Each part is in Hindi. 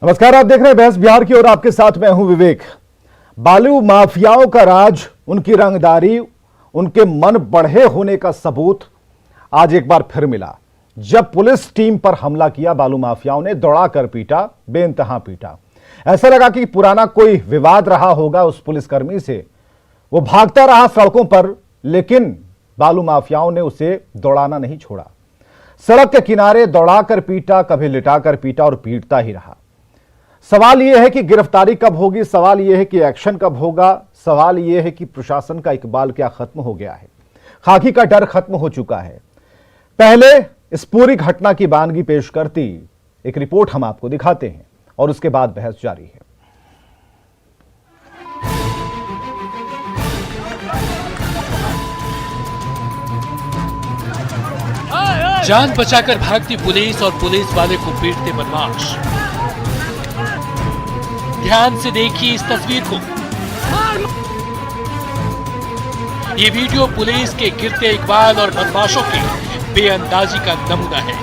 नमस्कार, आप देख रहे हैं बहस बिहार की और आपके साथ मैं हूं विवेक। बालू माफियाओं का राज, उनकी रंगदारी, उनके मन बढ़े होने का सबूत आज एक बार फिर मिला जब पुलिस टीम पर हमला किया। बालू माफियाओं ने दौड़ाकर पीटा, बेइंतहा पीटा। ऐसा लगा कि पुराना कोई विवाद रहा होगा उस पुलिसकर्मी से। वो भागता रहा सड़कों पर, लेकिन बालू माफियाओं ने उसे दौड़ाना नहीं छोड़ा। सड़क के किनारे दौड़ाकर पीटा, कभी लिटाकर पीटा और पीटता ही रहा। सवाल यह है कि गिरफ्तारी कब होगी, सवाल यह है कि एक्शन कब होगा, सवाल यह है कि प्रशासन का इकबाल क्या खत्म हो गया है, खाकी का डर खत्म हो चुका है। पहले इस पूरी घटना की बानगी पेश करती एक रिपोर्ट हम आपको दिखाते हैं और उसके बाद बहस जारी है। जान बचाकर भागती पुलिस और पुलिस वाले को पीटते बदमाश। ध्यान से देखिए इस तस्वीर को। ये वीडियो पुलिस के गिरते इकबाल और बदमाशों की बेअंदाजी का नमूना है।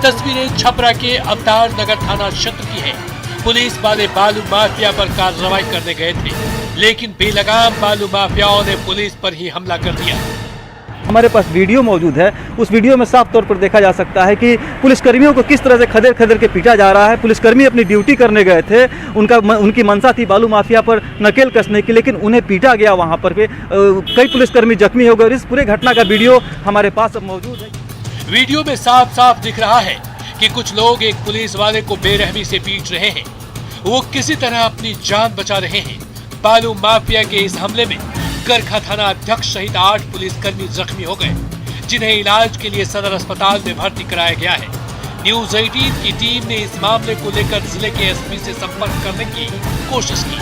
तस्वीरें छपरा के अवतार नगर थाना क्षेत्र की है। पुलिस वाले बालू माफिया पर कार्रवाई करने गए थे, लेकिन बेलगाम बालू माफियाओं ने पुलिस पर ही हमला कर दिया। हमारे पास वीडियो मौजूद है। उस वीडियो में साफ तौर पर देखा जा सकता है कि पुलिसकर्मियों को किस तरह से खदेड़ खदेड़ के पीटा जा रहा है। पुलिसकर्मी अपनी ड्यूटी करने गए थे, उनकी मंशा थी बालू माफिया पर नकेल कसने की, लेकिन उन्हें पीटा गया वहां पर कई पुलिसकर्मी जख्मी हो गए। और इस पूरे घटना का वीडियो हमारे पास मौजूद है। वीडियो में साफ साफ दिख रहा है कि कुछ लोग एक पुलिस वाले को बेरहमी से पीट रहे हैं। वो किसी तरह अपनी जान बचा रहे हैं। बालू माफिया के इस हमले में करखा थाना अध्यक्ष सहित 8 पुलिसकर्मी जख्मी हो गए, जिन्हें इलाज के लिए सदर अस्पताल में भर्ती कराया गया है। न्यूज 18 की टीम ने इस मामले को लेकर जिले के एसपी से संपर्क करने की कोशिश की।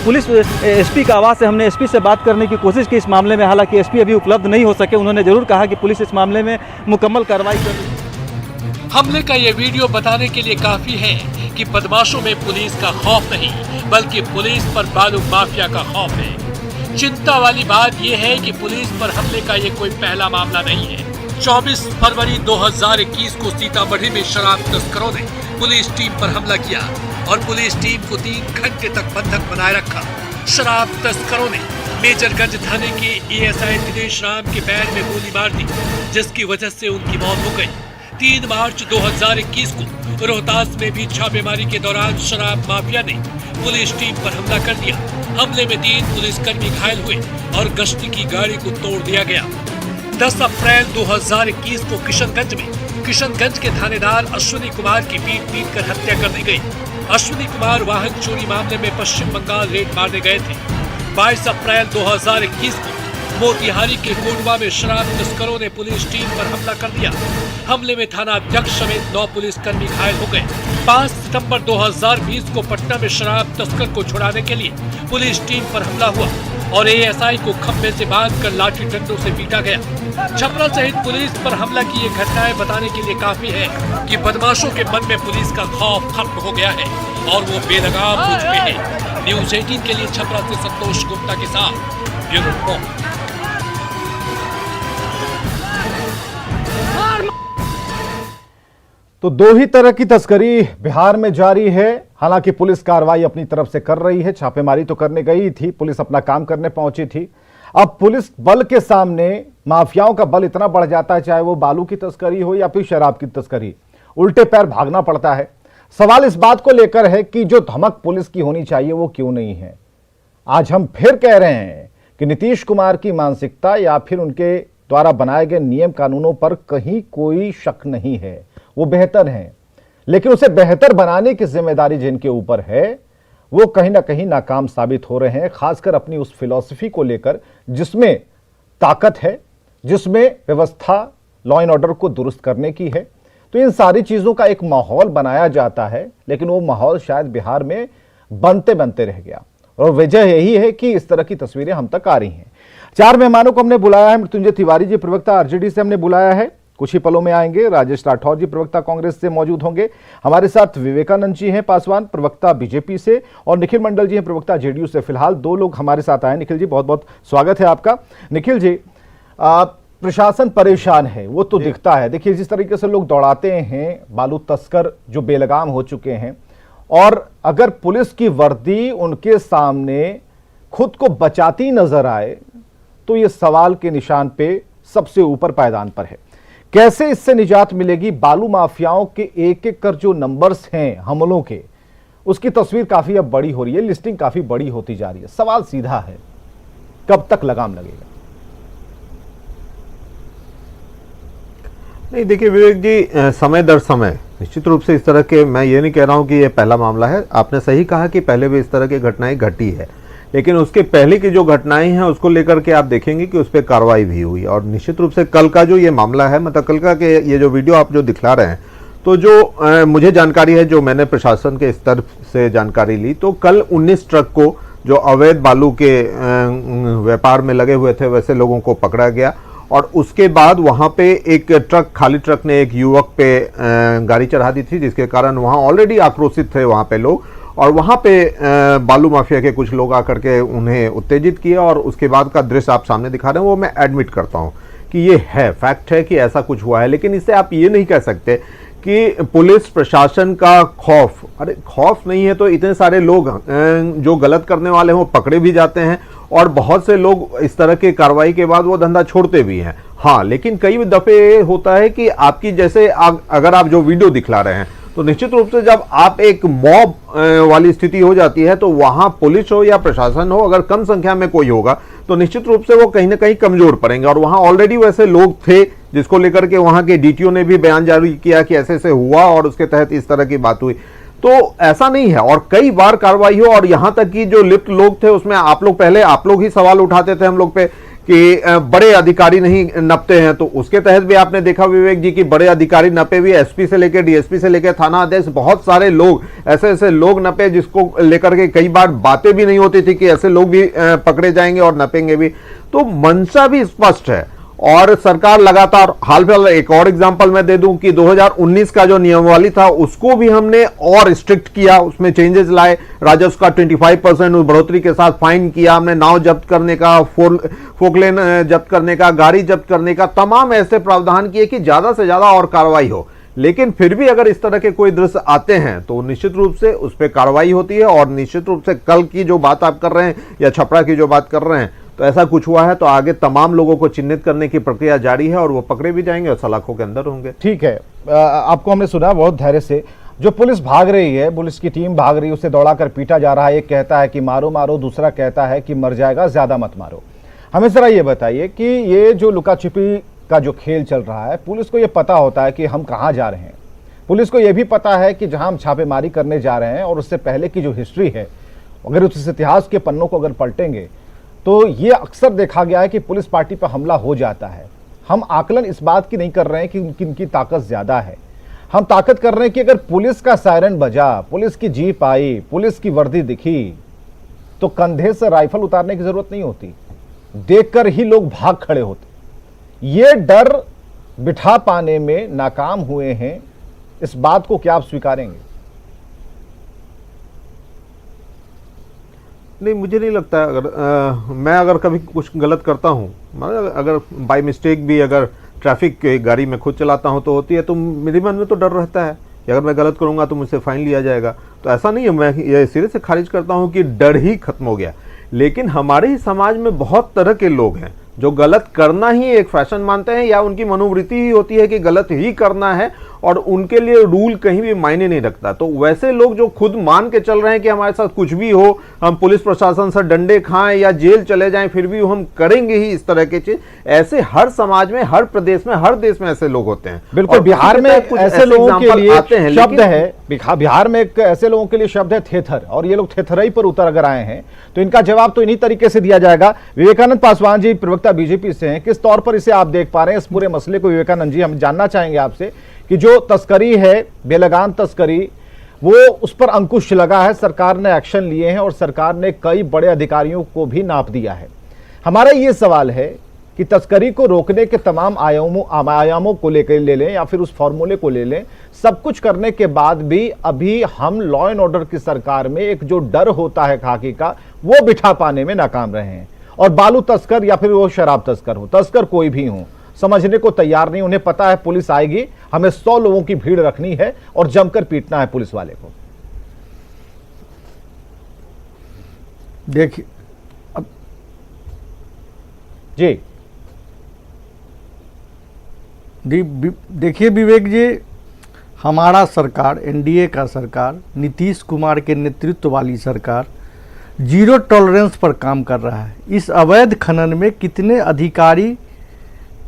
पुलिस एसपी का आवाज से हमने एसपी से बात करने की कोशिश की इस मामले में। हालांकि एसपी अभी उपलब्ध नहीं हो सके। उन्होंने जरूर कहा कि पुलिस इस मामले में मुकम्मल कार्रवाई कर रही है। हमले का ये वीडियो बताने के लिए काफी है कि बदमाशों में पुलिस का खौफ नहीं, बल्कि पुलिस पर बालू माफिया का खौफ है। चिंता वाली बात यह है कि पुलिस पर हमले का ये कोई पहला मामला नहीं है। 24 फरवरी 2021 को सीतामढ़ी में शराब तस्करों ने पुलिस टीम पर हमला किया और पुलिस टीम को 3 घंटे तक बंधक बनाए रखा। शराब तस्करों ने मेजरगंज थाने के एएसआई दिनेश राम के पैर में गोली मार दी, जिसकी वजह से उनकी मौत हो गई। 3 मार्च 2021 को रोहतास में भी छापेमारी के दौरान शराब माफिया ने पुलिस टीम पर हमला कर दिया। हमले में 3 पुलिसकर्मी घायल हुए और गश्ती की गाड़ी को तोड़ दिया गया। 10 अप्रैल 2021 को किशनगंज के थानेदार अश्विनी कुमार की पीट कर हत्या कर दी गई। अश्विनी कुमार वाहन चोरी मामले में पश्चिम बंगाल रेड मारने गए थे। 22 अप्रैल 2021 को मोतिहारी के कोटवा में शराब तस्करों ने पुलिस टीम पर हमला कर दिया। हमले में थाना अध्यक्ष समेत 9 पुलिसकर्मी घायल हो गए। 5 सितंबर 2020 को पटना में शराब तस्कर को छुड़ाने के लिए पुलिस टीम पर हमला हुआ और एएसआई को खंभे से बांधकर लाठी डंडों से पीटा गया। छपरा सहित पुलिस पर हमला की ये घटनाएं बताने के लिए काफी है कि बदमाशों के मन में पुलिस का खौफ खत्म हो गया है और वो बेलगाम हो चुके हैं। न्यूज 18 के लिए छपरा से संतोष गुप्ता के साथ ब्यूरो रिपोर्ट। तो 2 ही तरह की तस्करी बिहार में जारी है। हालांकि पुलिस कार्रवाई अपनी तरफ से कर रही है, छापेमारी तो करने गई थी, पुलिस अपना काम करने पहुंची थी। अब पुलिस बल के सामने माफियाओं का बल इतना बढ़ जाता है, चाहे वो बालू की तस्करी हो या फिर शराब की तस्करी, उल्टे पैर भागना पड़ता है। सवाल इस बात को लेकर है कि जो धमक पुलिस की होनी चाहिए वो क्यों नहीं है। आज हम फिर कह रहे हैं कि नीतीश कुमार की मानसिकता या फिर उनके द्वारा बनाए गए नियम कानूनों पर कहीं कोई शक नहीं है, वो बेहतर हैं, लेकिन उसे बेहतर बनाने की जिम्मेदारी जिनके ऊपर है वो कहीं ना कहीं नाकाम साबित हो रहे हैं, खासकर अपनी उस फिलॉसफी को लेकर जिसमें ताकत है, जिसमें व्यवस्था लॉ एंड ऑर्डर को दुरुस्त करने की है। तो इन सारी चीजों का एक माहौल बनाया जाता है, लेकिन वो माहौल शायद बिहार में बनते बनते रह गया और वजह यही है कि इस तरह की तस्वीरें हम तक आ रही हैं। 4 मेहमानों को हमने बुलाया है। मृत्युंजय तिवारी जी प्रवक्ता आरजेडी से हमने बुलाया है, कुछ ही पलों में आएंगे। राजेश राठौर जी प्रवक्ता कांग्रेस से मौजूद होंगे। हमारे साथ विवेकानंद जी हैं पासवान, प्रवक्ता बीजेपी से, और निखिल मंडल जी हैं प्रवक्ता जेडीयू से। फिलहाल 2 लोग हमारे साथ आए। निखिल जी बहुत बहुत स्वागत है आपका। निखिल जी, प्रशासन परेशान है वो तो दिखता है। देखिए जिस तरीके से लोग दौड़ाते हैं, बालू तस्कर जो बेलगाम हो चुके हैं, और अगर पुलिस की वर्दी उनके सामने खुद को बचाती नजर आए तो ये सवाल के निशान पे सबसे ऊपर पायदान पर है। कैसे इससे निजात मिलेगी? बालू माफियाओं के एक एक कर जो नंबर्स हैं हमलों के, उसकी तस्वीर काफी अब बड़ी हो रही है, लिस्टिंग काफी बड़ी होती जा रही है। सवाल सीधा है, कब तक लगाम लगेगा? नहीं देखिए विवेक जी, समय दर समय निश्चित रूप से इस तरह के, मैं ये नहीं कह रहा हूं कि ये पहला मामला है। आपने सही कहा कि पहले भी इस तरह की घटनाएं घटी है, लेकिन उसके पहले की जो घटनाएं हैं उसको लेकर के आप देखेंगे कि उस पर कार्रवाई भी हुई। और निश्चित रूप से कल का जो ये मामला है, मतलब कल का के ये जो वीडियो आप जो दिखला रहे हैं, तो जो मुझे जानकारी है, जो मैंने प्रशासन के स्तर से जानकारी ली, तो कल 19 ट्रक को जो अवैध बालू के व्यापार में लगे हुए थे वैसे लोगों को पकड़ा गया। और उसके बाद वहां पे एक ट्रक, खाली ट्रक ने एक युवक पे गाड़ी चढ़ा दी थी, जिसके कारण वहां ऑलरेडी आक्रोशित थे वहां पे लोग, और वहां पे बालू माफिया के कुछ लोग आकर के उन्हें उत्तेजित किया। और उसके बाद का दृश्य आप सामने दिखा रहे हैं, वो मैं एडमिट करता हूं कि ये है, फैक्ट है कि ऐसा कुछ हुआ है। लेकिन इससे आप ये नहीं कह सकते कि पुलिस प्रशासन का खौफ, अरे खौफ नहीं है तो इतने सारे लोग जो गलत करने वाले हैं वो पकड़े भी जाते हैं, और बहुत से लोग इस तरह की कार्रवाई के बाद वो धंधा छोड़ते भी हैं। हाँ, लेकिन कई दफे होता है कि आपकी जैसे अगर आप जो वीडियो दिखला रहे हैं, तो निश्चित रूप से जब आप एक मॉब वाली स्थिति हो जाती है, तो वहां पुलिस हो या प्रशासन हो, अगर कम संख्या में कोई होगा तो निश्चित रूप से वो कहीं ना कहीं कमजोर पड़ेंगे। और वहां ऑलरेडी वैसे लोग थे जिसको लेकर के वहां के डीटीओ ने भी बयान जारी किया कि ऐसे ऐसे हुआ और उसके तहत इस तरह की बात हुई। तो ऐसा नहीं है, और कई बार कार्रवाई हो। और यहां तक कि जो लिप्त लोग थे उसमें आप लोग ही सवाल उठाते थे हम लोग पे कि बड़े अधिकारी नहीं नपते हैं, तो उसके तहत भी आपने देखा विवेक जी कि बड़े अधिकारी नपे भी, एसपी से लेकर डीएसपी से लेकर थाना अध्यक्ष, बहुत सारे लोग ऐसे लोग नपे जिसको लेकर के कई बार बातें भी नहीं होती थी कि ऐसे लोग भी पकड़े जाएंगे और नपेंगे भी। तो मंशा भी स्पष्ट है, और सरकार लगातार, हाल फिलहाल एक और एग्जांपल मैं दे दूं कि 2019 का जो नियमावली था उसको भी हमने और स्ट्रिक्ट किया, उसमें चेंजेस लाए, राजस्व का 25% बढ़ोतरी के साथ फाइन किया हमने, नाव जब्त करने का, फोकलेन जब्त करने का, गाड़ी जब्त करने का, तमाम ऐसे प्रावधान किए कि ज्यादा से ज्यादा और कार्रवाई हो। लेकिन फिर भी अगर इस तरह के कोई दृश्य आते हैं तो निश्चित रूप से उस पर कार्रवाई होती है। और निश्चित रूप से कल की जो बात आप कर रहे हैं या छपरा की जो बात कर रहे हैं, तो ऐसा कुछ हुआ है तो आगे तमाम लोगों को चिन्हित करने की प्रक्रिया जारी है और वो पकड़े भी जाएंगे और सलाखों के अंदर होंगे। ठीक है, आपको हमने सुना बहुत धैर्य से। जो पुलिस भाग रही है, पुलिस की टीम भाग रही है, उसे दौड़ाकर पीटा जा रहा है। एक कहता है कि मारो मारो, दूसरा कहता है कि मर जाएगा, ज्यादा मत मारो। हमें जरा ये बताइए कि ये जो लुका छिपी का जो खेल चल रहा है, पुलिस को ये पता होता है कि हम कहाँ जा रहे हैं, पुलिस को यह भी पता है कि जहां हम छापेमारी करने जा रहे हैं और उससे पहले की जो हिस्ट्री है, अगर उस इतिहास के पन्नों को अगर पलटेंगे तो ये अक्सर देखा गया है कि पुलिस पार्टी पर हमला हो जाता है। हम आकलन इस बात की नहीं कर रहे हैं कि किनकी ताकत ज्यादा है, हम ताकत कर रहे हैं कि अगर पुलिस का सायरन बजा, पुलिस की जीप आई, पुलिस की वर्दी दिखी, तो कंधे से राइफल उतारने की जरूरत नहीं होती, देखकर ही लोग भाग खड़े होते। ये डर बिठा पाने में नाकाम हुए हैं, इस बात को क्या आप स्वीकारेंगे? नहीं, मुझे नहीं लगता। मैं अगर कभी कुछ गलत करता हूँ, अगर बाय मिस्टेक भी अगर ट्रैफिक गाड़ी में खुद चलाता हूँ तो होती है, तो मेरे मन में तो डर रहता है कि अगर मैं गलत करूँगा तो मुझसे फाइन लिया जाएगा। तो ऐसा नहीं है, मैं ये सिरे से खारिज करता हूँ कि डर ही खत्म हो गया। लेकिन हमारे ही समाज में बहुत तरह के लोग हैं जो गलत करना ही एक फैशन मानते हैं, या उनकी मनोवृत्ति ही होती है कि गलत ही करना है और उनके लिए रूल कहीं भी मायने नहीं रखता। तो वैसे लोग जो खुद मान के चल रहे हैं कि हमारे साथ कुछ भी हो, हम पुलिस प्रशासन से डंडे खाएं या जेल चले जाएं, फिर भी हम करेंगे ही इस तरह की चीज, ऐसे हर समाज में, हर प्रदेश में, हर देश में ऐसे लोग होते हैं। बिल्कुल, बिहार में ऐसे लोगों के लिए शब्द है, बिहार में एक ऐसे लोगों के लिए शब्द है थेथर, और ये लोग थेथरई पर उतर अगर आए हैं तो इनका जवाब तो इन्हीं तरीके से दिया जाएगा। विवेकानंद पासवान जी प्रवक्ता बीजेपी से हैं, किस तौर पर इसे आप देख पा रहे हैं इस पूरे मसले को? विवेकानंद जी, हम जानना चाहेंगे आपसे कि जो तस्करी है, बेलगाम तस्करी, वो उस पर अंकुश लगा है, सरकार ने एक्शन लिए हैं और सरकार ने कई बड़े अधिकारियों को भी नाप दिया है। हमारा ये सवाल है कि तस्करी को रोकने के तमाम आयामों को लेकर ले लें या फिर उस फॉर्मूले को ले लें, सब कुछ करने के बाद भी अभी हम लॉ एंड ऑर्डर की सरकार में एक जो डर होता है खाकी का, वो बिठा पाने में नाकाम रहे हैं। और बालू तस्कर या फिर वो शराब तस्कर हो, तस्कर कोई भी हो, समझने को तैयार नहीं। उन्हें पता है पुलिस आएगी, हमें 100 लोगों की भीड़ रखनी है और जमकर पीटना है पुलिस वाले को। देखिए अब जी देखिए विवेक जी, हमारा सरकार, एनडीए का सरकार, नीतीश कुमार के नेतृत्व वाली सरकार जीरो टॉलरेंस पर काम कर रहा है। इस अवैध खनन में कितने अधिकारी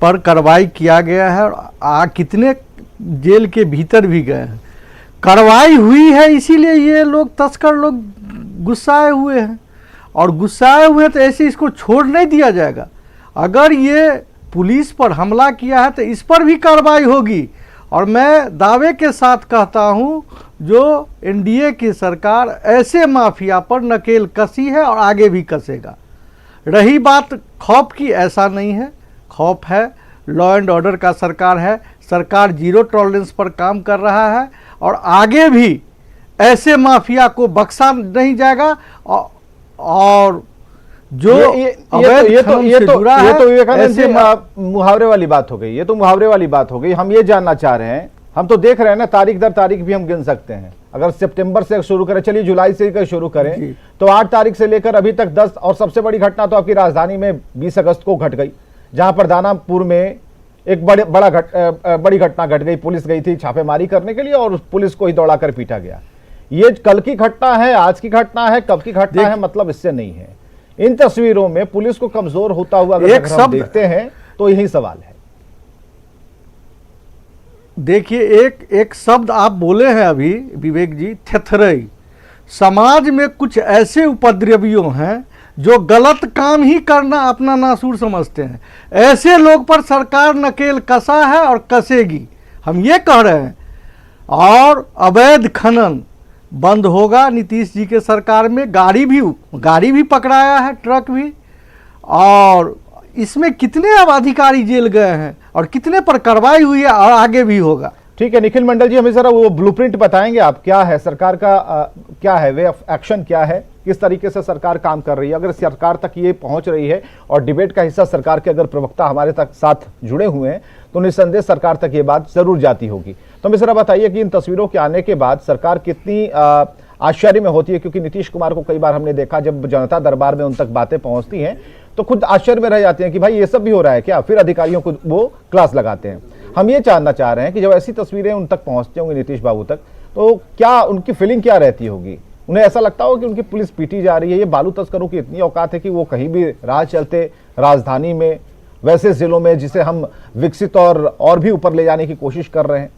पर कार्रवाई किया गया है और कितने जेल के भीतर भी गए हैं। कार्रवाई हुई है, इसीलिए ये लोग तस्कर लोग गुस्साए हुए हैं, और गुस्साए हुए तो ऐसे इसको छोड़ नहीं दिया जाएगा। अगर ये पुलिस पर हमला किया है तो इस पर भी कार्रवाई होगी। और मैं दावे के साथ कहता हूं, जो एनडीए की सरकार ऐसे माफिया पर नकेल कसी है और आगे भी कसेगा। रही बात खौफ की, ऐसा नहीं है, खौफ है, लॉ एंड ऑर्डर का सरकार है, सरकार जीरो टॉलरेंस पर काम कर रहा है और आगे भी ऐसे माफिया को बख्शा नहीं जाएगा। और जो विवेकानंद जी मुहावरे वाली बात हो गई, ये तो मुहावरे वाली बात हो गई। हम ये जानना चाह रहे हैं, हम तो देख रहे हैं ना, तारीख दर तारीख भी हम गिन सकते हैं। अगर सितंबर से शुरू करें, चलिए जुलाई से ही शुरू करें, तो 8 तारीख से लेकर अभी तक 10, और सबसे बड़ी घटना तो आपकी राजधानी में 20 अगस्त को घट गई, जहां पर दानापुर में एक बड़ी घटना घट गई। पुलिस गई थी छापेमारी करने के लिए और पुलिस को ही दौड़ाकर पीटा गया। ये कल की घटना है, आज की घटना है, कब की घटना है, मतलब इससे नहीं है। इन तस्वीरों में पुलिस को कमजोर होता हुआ अगर हम देखते हैं तो यही सवाल है। देखिए, एक शब्द आप बोले हैं अभी विवेक जी, थेथरई। समाज में कुछ ऐसे उपद्रवियों हैं जो गलत काम ही करना अपना नासूर समझते हैं। ऐसे लोग पर सरकार नकेल कसा है और कसेगी, हम ये कह रहे हैं। और अवैध खनन बंद होगा नीतीश जी के सरकार में। गाड़ी भी पकड़ाया है, ट्रक भी। और इसमें कितने अब अधिकारी जेल गए हैं और कितने पर कार्रवाई हुई है और आगे भी होगा। ठीक है निखिल मंडल जी, हमें जरा वो ब्लूप्रिंट बताएंगे आप, क्या है सरकार का क्या है वे ऑफ एक्शन, क्या है, किस तरीके से सरकार काम कर रही है। अगर सरकार तक ये पहुंच रही है और डिबेट का हिस्सा सरकार के अगर प्रवक्ता हमारे तक साथ जुड़े हुए हैं तो निस्संदेह सरकार तक ये बात जरूर जाती होगी। तो हमें जरा बताइए कि इन तस्वीरों के आने के बाद सरकार कितनी आश्चर्य में होती है, क्योंकि नीतीश कुमार को कई बार हमने देखा जब जनता दरबार में उन तक बातें पहुंचती हैं तो खुद आश्चर्य में रह जाते हैं कि भाई ये सब भी हो रहा है क्या, फिर अधिकारियों को वो क्लास लगाते हैं। हम ये जानना चाह रहे हैं कि जब ऐसी तस्वीरें उन तक पहुंचती होंगी नीतीश बाबू तक, तो क्या उनकी फीलिंग क्या रहती होगी। उन्हें ऐसा लगता हो कि उनकी पुलिस पीटी जा रही है। ये बालू तस्करों की इतनी औकात है कि वो कहीं भी राह चलते, राजधानी में, वैसे जिलों में जिसे हम विकसित और भी ऊपर ले जाने की कोशिश कर रहे हैं,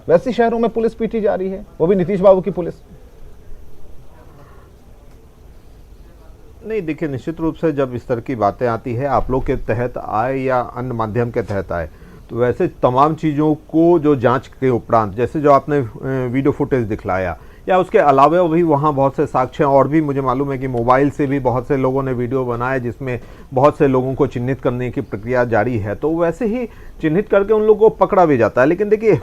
वैसे शहरों में पुलिस पीटी जा रही है, वो भी नीतीश बाबू की पुलिस। नहीं देखिए, निश्चित रूप से जब इस तरह की बातें आती है, आप लोग के तहत आए या अन्य माध्यम के तहत आए, तो वैसे तमाम चीज़ों को जो जांच के उपरांत, जैसे जो आपने वीडियो फुटेज दिखलाया या उसके अलावा भी वहाँ बहुत से साक्ष्य, और भी मुझे मालूम है कि मोबाइल से भी बहुत से लोगों ने वीडियो बनाए जिसमें बहुत से लोगों को चिन्हित करने की प्रक्रिया जारी है, तो वैसे ही चिन्हित करके उन लोगों को पकड़ा भी जाता है। लेकिन देखिए,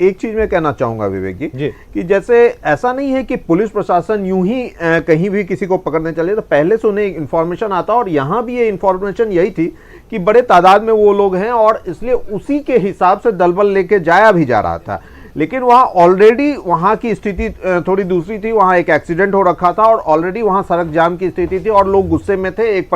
एक चीज़ मैं कहना चाहूँगा विवेक जी कि जैसे ऐसा नहीं है कि पुलिस प्रशासन यूं ही कहीं भी किसी को पकड़ने चले, तो पहले से उन्हें इन्फॉर्मेशन आता, और यहाँ भी ये इन्फॉर्मेशन यही थी कि बड़े तादाद में वो लोग हैं और इसलिए उसी के हिसाब से दलबल लेके जाया भी जा रहा था। लेकिन वहाँ ऑलरेडी वहाँ की स्थिति थोड़ी दूसरी थी, वहाँ एक एक्सीडेंट हो रखा था और ऑलरेडी वहाँ सड़क जाम की स्थिति थी और लोग गुस्से में थे। एक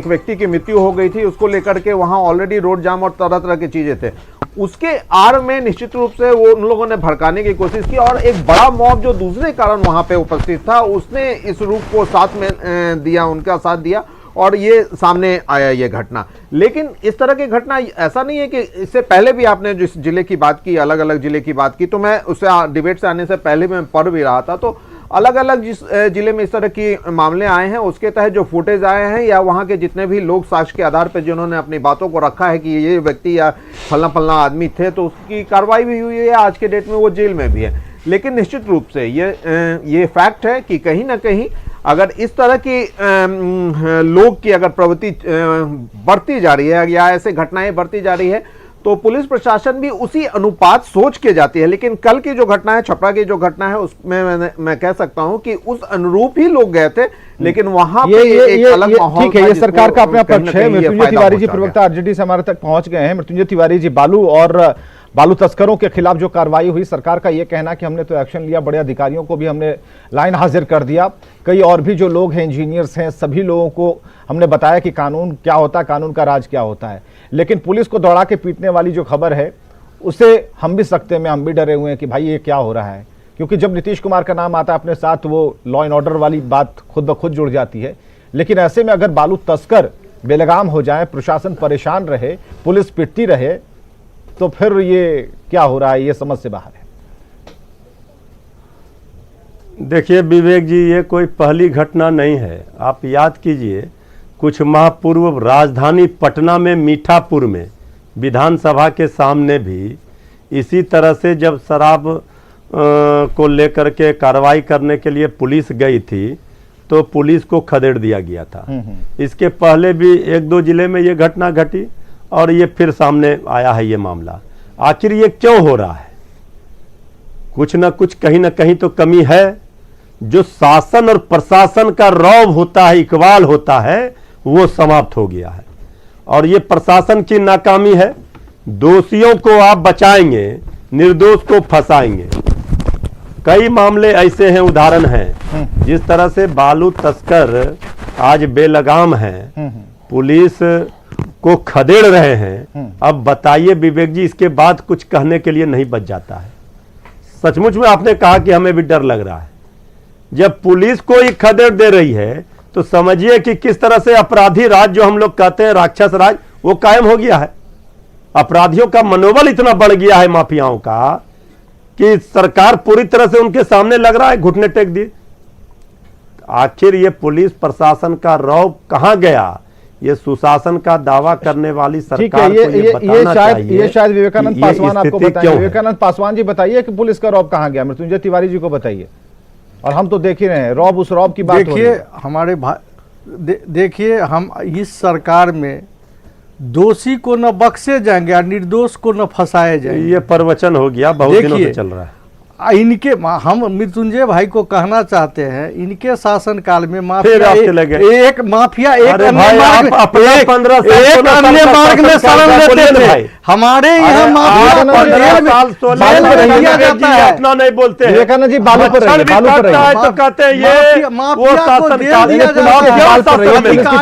व्यक्ति की मृत्यु हो गई थी, उसको लेकर के वहाँ ऑलरेडी रोड जाम और तरह तरह की चीज़ें थे। उसके आड़ में निश्चित रूप से वो उन लोगों ने भड़काने की कोशिश की और एक बड़ा मॉब जो दूसरे कारण वहाँ पे उपस्थित था, उसने इस रूप को साथ में दिया, उनका साथ दिया और ये सामने आया ये घटना। लेकिन इस तरह की घटना ऐसा नहीं है कि इससे पहले भी आपने जिस जिले की बात की, अलग अलग जिले की बात की, तो मैं उससे डिबेट से आने से पहले मैं पढ़ भी रहा था, तो अलग अलग जिस जिले में इस तरह की मामले आए हैं उसके तहत जो फुटेज आए हैं या वहाँ के जितने भी लोग साक्ष्य के आधार पर जिन्होंने अपनी बातों को रखा है कि ये व्यक्ति या फलना फलना आदमी थे, तो उसकी कार्रवाई भी हुई है, आज के डेट में वो जेल में भी है। लेकिन निश्चित रूप से ये फैक्ट है कि कहीं ना कहीं अगर इस तरह की लोग की अगर प्रवृत्ति बढ़ती जा रही है या ऐसे घटनाएं बढ़ती जा रही है, तो पुलिस प्रशासन भी उसी अनुपात सोच के जाती है। लेकिन कल की जो घटना है, छपरा की जो घटना है, उसमें मैं कह सकता हूं कि उस अनुरूप ही लोग गए थे, लेकिन वहां ये पे ये एक ये अलग ये माहौल ठीक है, था ये जिसको सरकार का अपना कहीं न पक्ष है। कहीं ये मृत्युंजय फायदा तिवारी जी पहुंचा प्रवक्ता आरजेडी से हमारे तक पहुंच गए हैं। मृत्युंजय तिवारी जी, बालू और बालू तस्करों के खिलाफ जो कार्रवाई हुई, सरकार का ये कहना कि हमने तो एक्शन लिया, बड़े अधिकारियों को भी हमने लाइन हाजिर कर दिया, कई और भी जो लोग हैं, इंजीनियर्स हैं, सभी लोगों को हमने बताया कि कानून क्या होता है, कानून का राज क्या होता है। लेकिन पुलिस को दौड़ा के पीटने वाली जो खबर है, उसे हम भी सकते में हम भी डरे हुए हैं कि भाई ये क्या हो रहा है, क्योंकि जब नीतीश कुमार का नाम आता है अपने साथ, वो लॉ एंड ऑर्डर वाली बात खुद ब खुद जुड़ जाती है। लेकिन ऐसे में अगर बालू तस्कर बेलगाम हो जाए, प्रशासन परेशान रहे, पुलिस पिटती रहे, तो फिर ये क्या हो रहा है, ये समझ से बाहर है। देखिए विवेक जी, ये कोई पहली घटना नहीं है। आप याद कीजिए, कुछ माह पूर्व राजधानी पटना में मीठापुर में विधानसभा के सामने भी इसी तरह से जब शराब को लेकर के कार्रवाई करने के लिए पुलिस गई थी, तो पुलिस को खदेड़ दिया गया था। इसके पहले भी एक दो जिले में ये घटना घटी और ये फिर सामने आया है ये मामला। आखिर ये क्यों हो रहा है? कुछ ना कुछ कहीं ना कहीं तो कमी है। जो शासन और प्रशासन का रौब होता है, इकबाल होता है, वो समाप्त हो गया है और ये प्रशासन की नाकामी है। दोषियों को आप बचाएंगे, निर्दोष को फंसाएंगे। कई मामले ऐसे हैं, उदाहरण हैं, जिस तरह से बालू तस्कर आज बेलगाम हैं, पुलिस को खदेड़ रहे हैं। अब बताइए विवेक जी, इसके बाद कुछ कहने के लिए नहीं बच जाता है। सचमुच में आपने कहा कि हमें भी डर लग रहा है। जब पुलिस को ही खदेड़ दे रही है, तो समझिए कि किस तरह से अपराधी राज, जो हम लोग कहते हैं राक्षस राज, वो कायम हो गया है। अपराधियों का मनोबल इतना बढ़ गया है, माफियाओं का, कि सरकार पूरी तरह से उनके सामने लग रहा है, घुटने टेक दिए। आखिर ये पुलिस प्रशासन का रौब कहां गया? ये सुशासन का दावा करने वाली सरकार को ये बताना चाहिए। ये शायद विवेकानंद पासवान आपको बताएंगे। है? विवेकानंद पासवान जी बताइए कि पुलिस का रौब कहां गया, मृत्युंजय तिवारी जी को बताइए। और हम तो देख ही रहे हैं रौब, उस रौब की बात हो रही देखिए है। हमारे देखिए, हम इस सरकार में दोषी को न बख्शे जाएंगे और निर्दोष को न फंसाए जाएंगे। ये प्रवचन हो गया, बहुत दिनों से चल रहा है। इनके हम मृत्युंजय भाई को कहना चाहते हैं, इनके शासन काल में माफिया एक माफिया एक अन्य मार्ग में शरण लेते थे। हमारे यहाँ माफिया अपना नहीं बोलते हैं। विवेकानंद जी बालू पर रहिए, बालू पर रहिए, तो कहते हैं ये वो शासन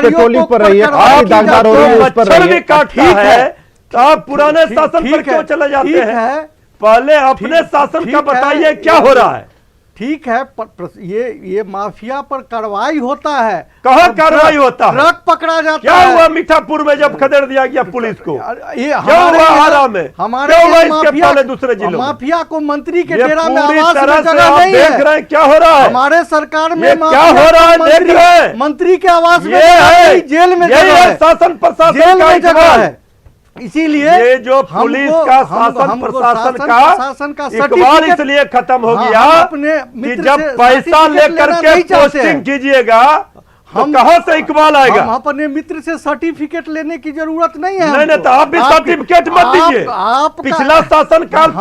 पेट्रोलिंग पर रहिए, दागदार हो रही है, उस पर रहिए। काटता है तो आप पुराने शासन पर क्यों चले जाते हैं? पहले अपने शासन का बताइए क्या हो रहा है। ठीक है, ये माफिया पर कार्रवाई होता है। कहाँ कार्रवाई होता है? ट्रक पकड़ा जाता है। क्या हुआ मीठापुर में जब खदेड़ दिया गया पुलिस को? ये क्या हुआ हारा में? हमारे क्या हुआ इसके पहले दूसरे जिलों में? माफिया को मंत्री के डेरा में पूरी आवास तरह में से जगह आप नहीं देख है। रहे हैं क्या हो रहा है? हमारे सरकार में क्या हो रहा है देख रहे हैं? मंत्री के आवास में ये है जेल में यही जगह है है, शासन प्रशासन जेल का में जगह इकबाल। है। इसीलिए ये जो पुलिस का शासन प्रशासन का इकबाल सर्टिफिकेट इसलिए खत्म हो हाँ, गया हम अपने कि मित्र जब से पैसा सर्टिफिकेट लेकर लेना के नहीं चाहते हैं। पोस्टिंग कीजिएगा तो कहां से इकबाल आएगा? हम अपने मित्र से सर्टिफिकेट लेने की जरूरत नहीं है। नहीं तो आप भी सर्टिफिकेट मत दीजिए। पिछला शासनकाल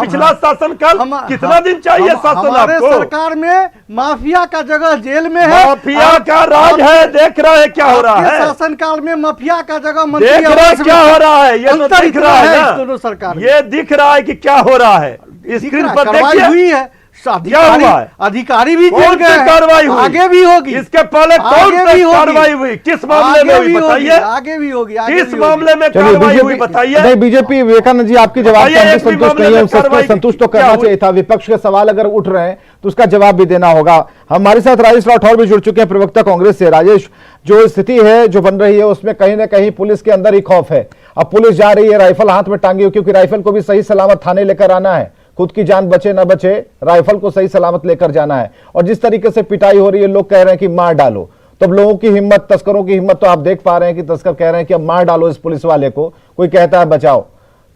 कितना दिन चाहिए शासन हमारे आपको? सरकार में माफिया का जगह जेल में है। माफिया का राज है, देख रहे हैं क्या हो रहा है? शासनकाल में माफिया का जगग देख रहे हैं क्या हो रहा है? ये तो अंतर दिख रहा है इस दोनों ना, सरकार में। ये दिख रहा है कि क्या हो रहा है स्क्रीन पर। कार्रवाई देखिए हुई है, क्या हुआ है? अधिकारी भी जेल कौन गए सी हैं। कार्रवाई हुई? आगे भी होगी। इसके पहले कौन आगे भी सी होगी। कार्रवाई हुई? किस मामले में हुई बताइए? आगे भी होगी। किस मामले में चलिए कार्रवाई हुई बीजेपी बताइए? नहीं, बीजेपी विवेकानंद जी आपकी जवाब से बताइए, हमसे एक भी संतुष्ट मामले नहीं है, में उनसे कार्रवाई संतुष्ट तो क्या करना हुई? चाहिए था। विपक्ष के सवाल अगर उठ रहे हैं तो उसका जवाब भी देना होगा। हमारे साथ राजेश राठौर भी जुड़ चुके हैं, प्रवक्ता कांग्रेस से। राजेश, जो स्थिति है जो बन रही है उसमें कहीं ना कहीं पुलिस के अंदर ही खौफ है। अब पुलिस जा रही है राइफल हाथ में टांगी हुई, क्योंकि राइफल को भी सही सलामत थाने लेकर आना है। खुद की जान बचे ना बचे, राइफल को सही सलामत लेकर जाना है। और जिस तरीके से पिटाई हो रही है, लोग कह रहे हैं कि मार डालो। तब लोगों की हिम्मत, तस्करों की हिम्मत तो आप देख पा रहे हैं कि तस्कर कह रहे हैं कि अब मार डालो इस पुलिस वाले को, कोई कहता है बचाओ।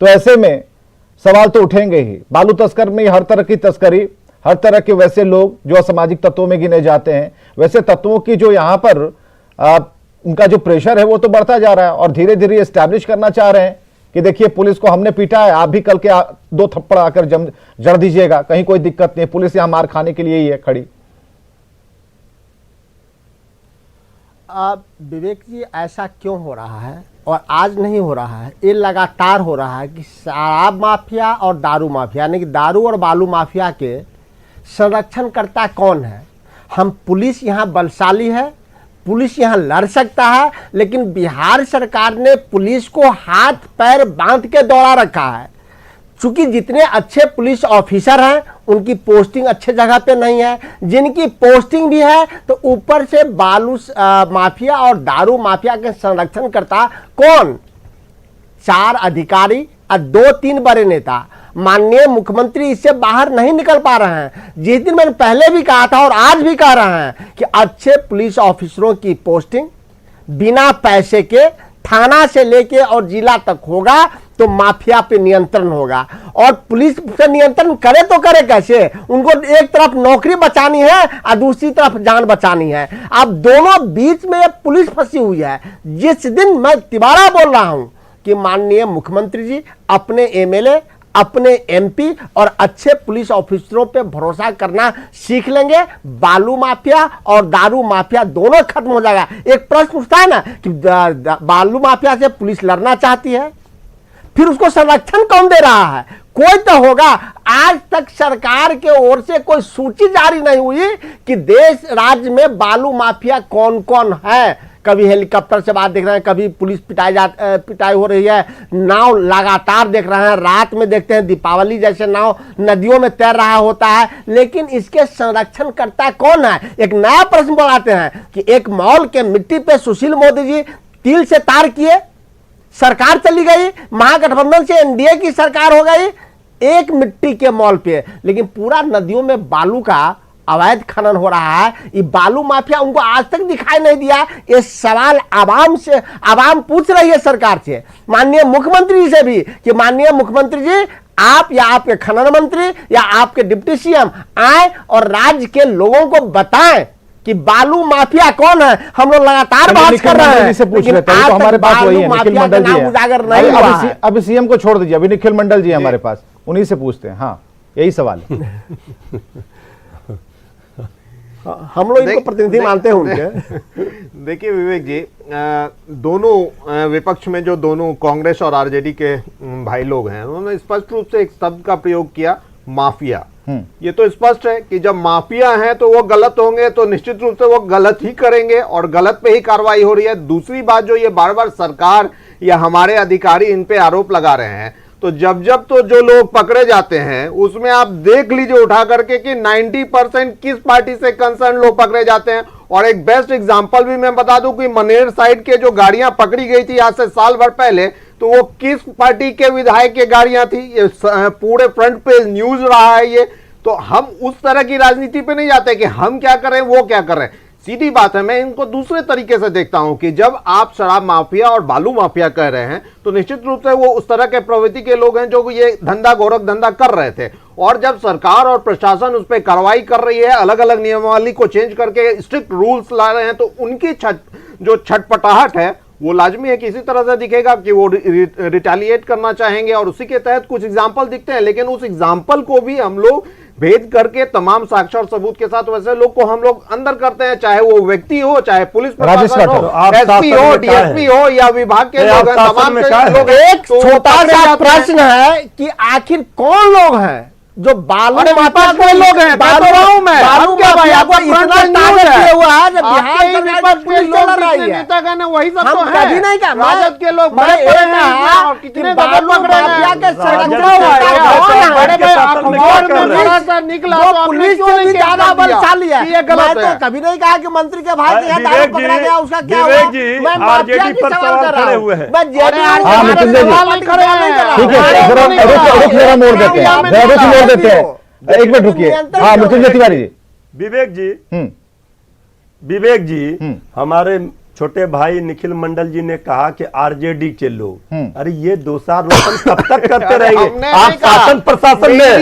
तो ऐसे में सवाल तो उठेंगे ही। बालू तस्कर में हर तरह की तस्करी, हर तरह के वैसे लोग जो असामाजिक तत्वों में गिने जाते हैं, वैसे तत्वों की जो यहाँ पर उनका जो प्रेशर है वो तो बढ़ता जा रहा है। और धीरे धीरे एस्टैब्लिश करना चाह रहे हैं कि देखिए पुलिस को हमने पीटा है, आप भी कल के दो थप्पड़ आकर जड़ दीजिएगा, कहीं कोई दिक्कत नहीं, पुलिस यहां मार खाने के लिए ही है खड़ी। विवेक जी, ऐसा क्यों हो रहा है और आज नहीं हो रहा है, ये लगातार हो रहा है कि शराब माफिया और दारू माफिया, यानी कि दारू और बालू माफिया के संरक्षणकर्ता कौन है? हम पुलिस यहाँ बलशाली है, पुलिस यहाँ लड़ सकता है, लेकिन बिहार सरकार ने पुलिस को हाथ पैर बांध के दौड़ा रखा है। चूंकि जितने अच्छे पुलिस ऑफिसर हैं उनकी पोस्टिंग अच्छे जगह पे नहीं है, जिनकी पोस्टिंग भी है तो ऊपर से बालू माफिया और दारू माफिया के संरक्षण करता कौन? 4 अधिकारी और 2-3 बड़े नेता। माननीय मुख्यमंत्री इससे बाहर नहीं निकल पा रहे हैं। जिस दिन मैंने पहले भी कहा था और आज भी कह रहे हैं कि अच्छे पुलिस ऑफिसरों की पोस्टिंग बिना पैसे के थाना से लेके और जिला तक होगा तो माफिया पे नियंत्रण होगा। और पुलिस पे नियंत्रण करे तो करे कैसे? उनको एक तरफ नौकरी बचानी है और दूसरी तरफ जान बचानी है। अब दोनों बीच में पुलिस फंसी हुई है। जिस दिन मैं तिवारा बोल रहा हूं कि माननीय मुख्यमंत्री जी अपने एमएलए, अपने एमपी और अच्छे पुलिस ऑफिसरों पे भरोसा करना सीख लेंगे, बालू माफिया और दारू माफिया दोनों खत्म हो जाएगा। एक प्रश्न उठता है ना कि बालू माफिया से पुलिस लड़ना चाहती है, फिर उसको संरक्षण कौन दे रहा है? कोई तो होगा। आज तक सरकार के ओर से कोई सूची जारी नहीं हुई कि देश राज्य में बालू माफिया कौन कौन है। कभी हेलीकॉप्टर से बात देख रहे हैं, कभी पुलिस पिटाई हो रही है, नाव लगातार देख रहे हैं, रात में देखते हैं दीपावली जैसे नाव नदियों में तैर रहा होता है, लेकिन इसके संरक्षण करता कौन है? एक नया प्रश्न बढ़ाते हैं कि एक मॉल के मिट्टी पे सुशील मोदी जी तिल से तार किए, सरकार चली गई, महागठबंधन से एनडीए की सरकार हो गई एक मिट्टी के मॉल पे, लेकिन पूरा नदियों में बालू का अवैध खनन हो रहा है। ये बालू माफिया उनको आज तक दिखाई नहीं दिया। ये सवाल आवाम पूछ रही है सरकार से, माननीय मुख्यमंत्री से भी कि माननीय मुख्यमंत्री जी आप या आपके खनन मंत्री या आपके डिप्टी सीएम आए और राज्य के लोगों को बताएं कि बालू माफिया कौन है। हम लोग लगातार बात कर रहे हैं, से पूछ लेते हैं, तो हमारे पास वही है निखिल मंडल जी उजागर नहीं हुआ है। अभी सीएम को छोड़ दीजिए, अभी निखिल मंडल जी हमारे पास, उन्हीं से पूछते हैं। हाँ, यही सवाल है। हम लोग इनको प्रतिनिधि मानते हैं उनके। देखिए विवेक जी, दोनों विपक्ष में जो दोनों कांग्रेस और आरजेडी के भाई लोग हैं, उन्होंने स्पष्ट रूप से एक शब्द का प्रयोग किया, माफिया। ये तो स्पष्ट है कि जब माफिया हैं तो वो गलत होंगे, तो निश्चित रूप से वो गलत ही करेंगे और गलत पे ही कार्रवाई हो रही है। दूसरी बात, जो ये बार बार सरकार या हमारे अधिकारी इन पे आरोप लगा रहे हैं, तो जब तो जो लोग पकड़े जाते हैं उसमें आप देख लीजिए उठा करके कि 90% किस पार्टी से कंसर्न लोग पकड़े जाते हैं। और एक बेस्ट एग्जांपल भी मैं बता दूं कि मनेर साइड के जो गाड़ियां पकड़ी गई थी आज से साल भर पहले, तो वो किस पार्टी के विधायक की गाड़ियां थी, ये पूरे फ्रंट पे न्यूज रहा है ये। तो हम उस तरह की राजनीति पे नहीं जाते कि हम क्या करें वो क्या करें। सीधी बात है, मैं इनको दूसरे तरीके से देखता हूं कि जब आप शराब माफिया और बालू माफिया कह रहे हैं तो निश्चित रूप से वो उस तरह के प्रवृत्ति के लोग हैं जो ये धंधा गोरख धंधा कर रहे थे। और जब सरकार और प्रशासन उस पर कार्रवाई कर रही है, अलग अलग नियमावली को चेंज करके स्ट्रिक्ट रूल्स ला रहे हैं, तो उनकी जो छटपटाहट है वो लाजमी है कि इसी तरह से दिखेगा कि वो रिटेलिएट करना चाहेंगे और उसी के तहत कुछ एग्जाम्पल दिखते हैं। लेकिन उस एग्जाम्पल को भी हम लोग भेद करके तमाम साक्ष्य और सबूत के साथ वैसे लोग को हम लोग अंदर करते हैं, चाहे वो व्यक्ति हो, चाहे पुलिस प्रशासन हो, एसपी हो, डीएसपी हो या विभाग के लोग हैं, तमाम लोग। एक छोटा सा प्रश्न है कि आखिर कौन लोग हैं जो बालू माफिया के लोग हैं? बालू क्या भाई, आपको इतना ताकत दिया हुआ है जब बिहार सरकार पुलिस चला रही है, वही सब तो है। कभी नहीं कहा राजद के लोग मैं और कितने बालू माफिया के निकला पुलिस से भी ज्यादा बलशाली है। मैं तो कभी नहीं कहा कि मंत्री के भाई के यहाँ दारू पकड़ा गया, उसका क्या हुआ? मैं माफिया की सवाल कर रहा हूँ, मैं जेडी देते हैं। एक मिनट रुकिए। हाँ, मृत्युंजय तिवारी जी। विवेक जी, हमारे छोटे भाई निखिल मंडल जी ने कहा कि आरजेडी के लोग, अरे ये दोषारोपण कब तक करते रहेंगे? आप शासन प्रशासन में,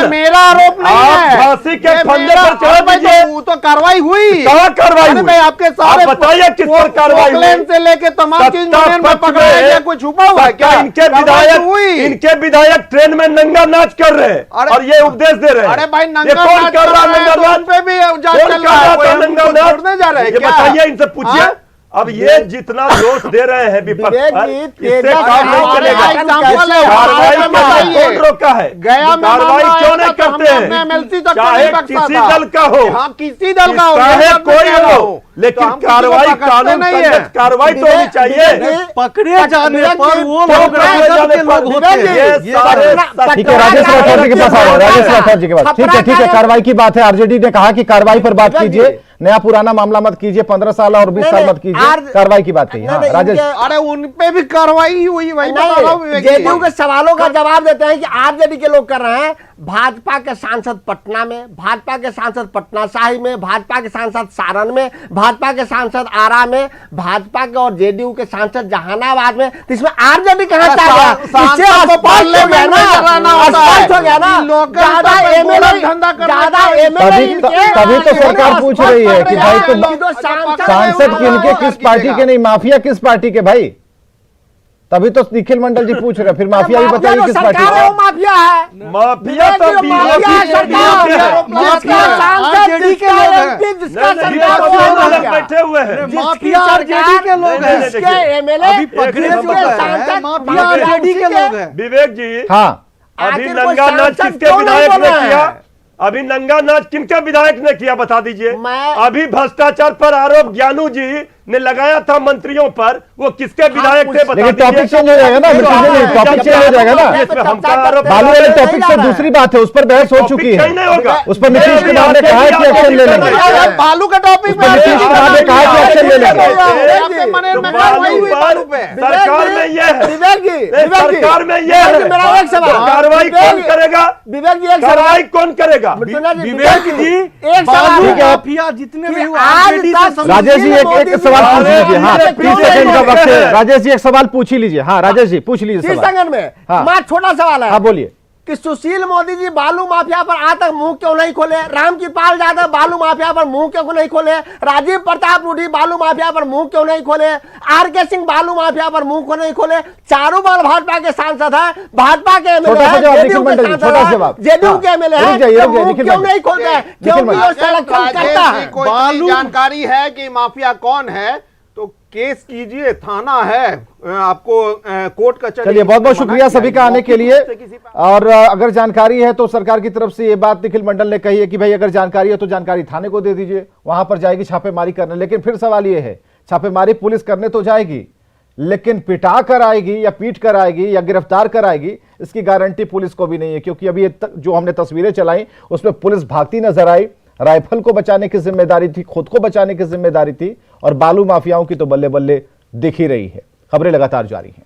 मेरा आरोप नहीं है, फांसी के फंदे पर चढ़ा दीजिए, वो तो कार्रवाई हुई। कार्रवाई भाई आपके सारे बताइए किस पर कार्रवाई से लेके तमाम चीज में पकड़ा गया, कोई छुपा हुआ है क्या? इनके विधायक ट्रेन में नंगा नाच कर रहे हैं और ये उपदेश दे रहे हैं। अरे भाई नंगा नाच कर रहा है, उन पे भी जांच चल रहा है। छोड़ने जा रहे हैं ये क्या? बताइए, इनसे पूछिए। हाँ? अब ये जितना दोष दे रहे हैं विपक्ष विवेक पर, जी, इससे तेजस काम नहीं हमारे चलेगा। एग्जाम्पल है, कार्रवाई हमारे में बताइए। कौन रोका है? गया में कार्रवाई मामला क्यों आया नहीं था तो करते हमने हैं? MLC तक चाहे नहीं बख्शा किसी था। दल का हो, हाँ, किसी दल का हो, चाहे ये बात मैं कोई कह रहा हो, हूं। लेकिन तो हम किसी को कार्रवाई पकड़ते कानून नहीं तंगत है। कार्रवाई तो होनी चाहिए। पकड़े जाने पर वो तो लोग पकड़े राजद जाने के पर लोग होते हैं। ये सारे ठीक है, राजेश राठौर जी के पास आ रहे हैं, राजेश राठौर जी के पास। ठीक है, कार्रवाई की बात है। आरजेडी ने कहा कि कार्रवाई पर बात कीजिए, नया पुराना मामला मत कीजिए, 15 साल और 20 साल मत कीजिए, कार्रवाई की बात कीजिए। हाँ, राजेश, अरे उन पे भी कार्रवाई हुई, वही बता रहा हूं विवेक जी। जेडीयू के सवालों का जवाब देते हैं कि आरजेडी के लोग कर रहे हैं। भाजपा के सांसद पटना में, भाजपा के सांसद पटना साहिब में, भाजपा के सांसद सारण में, भाजपा के सांसद आरा में, भाजपा के और जेडीयू के सांसद जहानाबाद में, तो इसमें आरजेडी कहां से आ गया? इससे स्पष्ट हो गया ना, स्पष्ट हो गया ना। ज्यादा एमएलए तभी तो सरकार पूछ रही है कि भाई तो सांसद किनके, किस पार्टी के, नहीं माफिया किस पार्टी के भाई? तभी तो निखिल मंडल जी पूछ रहे हैं। फिर माफिया भी बताइए किस पार्टी सरकार है, वो का? माफिया है। माफिया तो माफिया है सरकार, जिसका सांसद, जिसका एमपी, जिसका सरकार, वो माफिया। बैठे हुए हैं। माफिया आरजेडी के लोग हैं। जिसके एमएलए, अभी पकड़े एक जो मिनट है, सांसद, माफिया आरजेडी के लोग हैं। विवेक जी, हाँ, अभी आखिर कोई नंगा नाच सांसद किसके क्यों नहीं विधायक ने बना है? किया? अभी नंगा नाच किनके विधायक ने किया, बता दीजिए। अभी भ्रष्टाचार पर आरोप ज्ञानू जी ने लगाया था मंत्रियों पर, वो किसके विधायक थे, बता लेकिन दीजिए। टॉपिक चेंज हो जाएगा ना, टॉपिक चेंज हो जाएगा ना। इसमें हमका आरोप बालू वाले टॉपिक से दूसरी बात है, उस पर बहस हो चुकी है। नहीं होगा। उस पर नीतीश कुमार ने कहा है कि एक्शन ले लेंगे। बालू का टॉपिक उस पर नीतीश कुमार ने कहा कि एक्शन ले लेंगे। सरकार में ये है, विवेक जी, सरकार में ये है, मेरा एक सवाल, कार्रवाई कौन करेगा? विवेक जी एक सवाल, कार्रवाई कौन करेगा? विवेक जी, एक सवाल बालू है। माफिया जितने भी हुए आज आरजेडी से तक राजेश जी एक सवाल पूछ लीजिए। हाँ, 30 सेकंड का वक्त है। राजेश जी एक सवाल पूछ ही लीजिए। हाँ, राजेश जी पूछ लीजिए सवाल। सेकंड में हाँ। मां छोटा सवाल है हाँ, बोलिए। कि सुशील मोदी जी बालू माफिया पर आज तक मुंह क्यों नहीं खोले? रामकृपाल यादव बालू माफिया पर मुंह क्यों नहीं खोले? राजीव प्रताप रूडी बालू माफिया पर मुंह क्यों नहीं खोले? आर.के. सिंह बालू माफिया पर मुंह क्यों नहीं खोले? चारों बार भाजपा के सांसद है, भाजपा के एमएलए छोटा सा है, जवाब, जेडीयू निखिल के मंडल जी, सांसद छोटा सा है, जवाब। जेडीयू हाँ। के एमएलए रुक है, जाइए, तो रुक जाइए, मुंह निखिल क्यों मंडल। नहीं खोलते हैं? क्योंकि वो संरक्षण करता है। को इतनी जानकारी है कि माफिया कौन है, तो केस कीजिए, थाना है, आपको कोर्ट कचहरी। चलिए, बहुत बहुत शुक्रिया सभी का आने के लिए। और अगर जानकारी है तो सरकार की तरफ से ये बात निखिल मंडल ने कही है कि भाई अगर जानकारी है तो जानकारी थाने को दे दीजिए, वहां पर जाएगी छापेमारी करने। लेकिन फिर सवाल ये है, छापेमारी पुलिस करने तो जाएगी, लेकिन पिटा कर आएगी या पीट कर आएगी या गिरफ्तार कर आएगी, इसकी गारंटी पुलिस को भी नहीं है। क्योंकि अभी जो हमने तस्वीरें चलाई उसमें पुलिस भागती नजर आई। राइफल को बचाने की जिम्मेदारी थी, खुद को बचाने की जिम्मेदारी थी, और बालू माफियाओं की तो बल्ले बल्ले दिख ही रही है। खबरें लगातार जारी हैं।